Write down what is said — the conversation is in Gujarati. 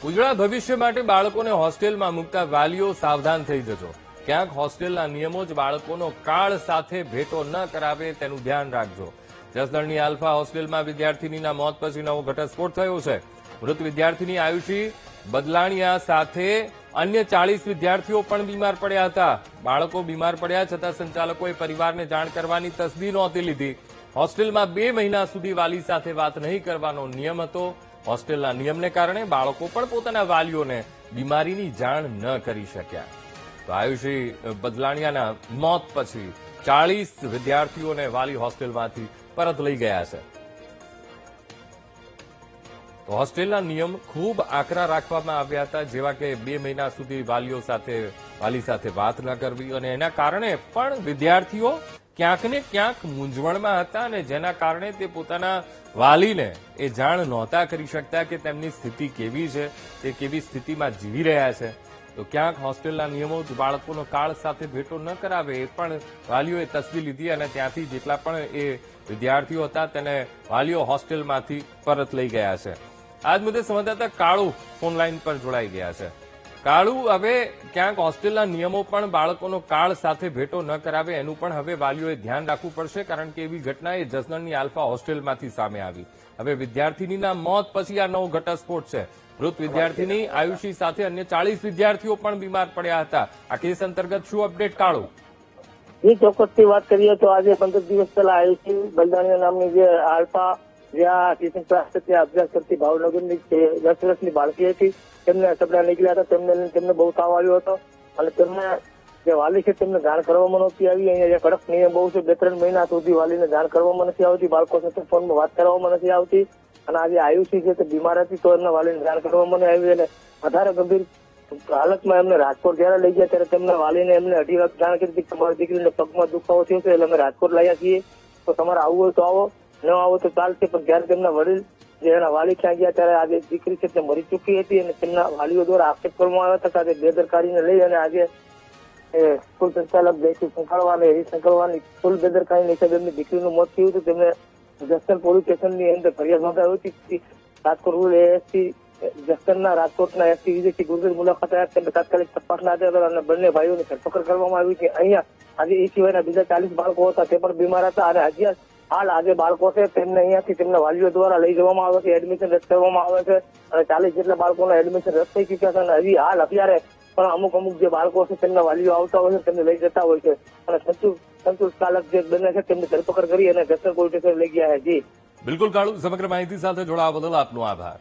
ઉજળા ભવિષ્ય માટે બાળકોને હોસ્ટેલમાં મૂકતા વાલીઓ સાવધાન થઈ જજો. ક્યાંક હોસ્ટેલના નિયમો જ બાળકોનો કાળ સાથે ભેટો ન કરાવે તેનું ધ્યાન રાખજો. જસદણની આલ્ફા હોસ્ટેલમાં વિદ્યાર્થીનીના મોત પછી નવો ઘટસ્ફોટ થયો છે. મૃત વિદ્યાર્થીની આયુષી બદલાણીયા સાથે અન્ય 40 વિદ્યાર્થીઓ પણ બીમાર પડ્યા હતા. બાળકો બીમાર પડ્યા છતાં સંચાલકોએ પરિવારને જાણ કરવાની તસદી નહોતી લીધી. હોસ્ટેલમાં 2 મહિના સુધી વાલી સાથે વાત નહીં કરવાનો નિયમ હતો. હોસ્ટેલના નિયમને કારણે બાળકો પણ પોતાના વાલીઓને બીમારીની જાણ ન કરી શક્યા. તો આયુષી બદલાણીયાના મોત પછી 40 વિદ્યાર્થીઓને વાલી હોસ્ટેલમાંથી પરત લઈ ગયા છે. તો હોસ્ટેલના નિયમ ખૂબ આકરા રાખવામાં આવ્યા હતા, જેવા કે 2 મહિના સુધી વાલી સાથે વાત ન કરવી, અને એના કારણે પણ વિદ્યાર્થીઓ ક્યાંક ને ક્યાંક મૂંઝવણમાં હતા, અને જેના કારણે તે પોતાના વાલીને એ જાણ નહોતા કરી શકતા કે તેમની સ્થિતિ કેવી છે, તે કેવી સ્થિતિમાં જીવી રહ્યા છે. તો ક્યાંક હોસ્ટેલના નિયમો બાળકોનો કાળ સાથે ભેટો ન કરાવે એ પણ વાલીઓએ તસદી લીધી, અને ત્યાંથી જેટલા પણ એ વિદ્યાર્થીઓ હતા તેને વાલીઓ હોસ્ટેલમાંથી પરત લઈ ગયા છે. આજ મુદ્દે સંવાદદાતા કાળુ ફોનલાઈન પર જોડાઈ ગયા છે. કાળુ, હવે ક્યાંક હોસ્ટેલના નિયમો પણ બાળકોનો કાળ સાથે ભેટો ન કરાવે એનું પણ હવે વાલીઓએ ધ્યાન રાખવું પડશે, કારણ કે એવી ઘટના એ જસદણની આલ્ફા હોસ્ટેલમાંથી સામે આવી. હવે વિદ્યાર્થીનીના મોત પછી આ નવો ઘટસ્ફોટ છે. મૃત વિદ્યાર્થીની આયુષી સાથે અન્ય 40 વિદ્યાર્થીઓ પણ બીમાર પડ્યા હતા. આ કેસ અંતર્ગત શું અપડેટ, કાળુ? એ ચોક્કસથી વાત કરીએ તો આજે 15 દિવસ પહેલા આયુષી બલદાણીયા નામની જે આલ્ફા જ્યાં ટીચિંગ ક્લાસ ત્યાં અભ્યાસ કરતી ભાવનગરની 10 વર્ષની બાળકી હતી, તેમને સપના નીકળ્યા હતા. તેમને બહુ તાવ આવ્યો હતો, અને તેમને જે વાલી છે તેમને જાણ કરવામાં નહોતી આવી. અહીંયા જે કડક નિયમ બહુ છે, 2-3 મહિના સુધી વાલીને જાણ કરવામાં નથી આવતી, બાળકો સાથે ફોનમાં વાત કરવામાં નથી આવતી. અને આજે આયુષી છે તે બીમાર હતી તો એમના વાલીને જાણ કરવામાં નહીં આવી, અને વધારે ગંભીર હાલતમાં એમને રાજકોટ જયારે લઈ ગયા ત્યારે તેમના વાલીને એમને 2.5 વાગે જાણ કરી હતી કે તમારી દીકરીને પગમાં દુખાવો થયો છે, એટલે અમે રાજકોટ લાવ્યા છીએ, તો તમારે આવવું હોય તો આવો, ન આવો તો ચાલશે. પણ જયારે તેમના વડીલ જે એના વાલી ક્યાં ગયા ત્યારે આજે દીકરી છે તે મરી ચૂકી હતી, અને તેમના વાલીઓ દ્વારા આક્ષેપ કરવામાં આવ્યા હતા કે બેદરકારીને લઈ અને આજે સ્કૂલ સંચાલક જયથી સંકળવાની ફૂલ બેદરકારીની હિસાબે એમની દીકરીનું મોત થયું હતું. તેમને જસદણ પોલીસ સ્ટેશનની અંદર ફરિયાદ નોંધાવી હતી. રાજકોટ રૂરલ એએસપી જસદણના રાજકોટના એસપી વિજયસિંહ ગુર્જર મુલાકાત આવ્યા, તેમને તાત્કાલિક તપાસના આધારે અને બંને ભાઈઓની ધરપકડ કરવામાં આવી છે. અહીંયા આજે એ સિવાયના બીજા 40 બાળકો હતા, તે પણ બીમાર હતા, અને હજી હાલ આજે બાળકો છે તેમને અહીંયાથી તેમના વાલીઓ દ્વારા લઈ જવામાં આવે છે, એડમિશન રદ કરવામાં આવે છે, અને 40 જેટલા બાળકોના એડમિશન રદ થઈ ચૂક્યા છે. અને હજી હાલ અત્યારે પણ અમુક જે બાળકો છે તેમના વાલીઓ આવતા હોય છે, તેમને લઈ જતા હોય છે, અને સંતુષ ચાલક જે બને છે તેમની ધરપકડ કરી અને જસદણ પોલીસ સ્ટેશન લઈ ગયા છે. જી બિલકુલ કાળુ, સમગ્ર માહિતી સાથે જોડાવા બદલ આપનો આભાર.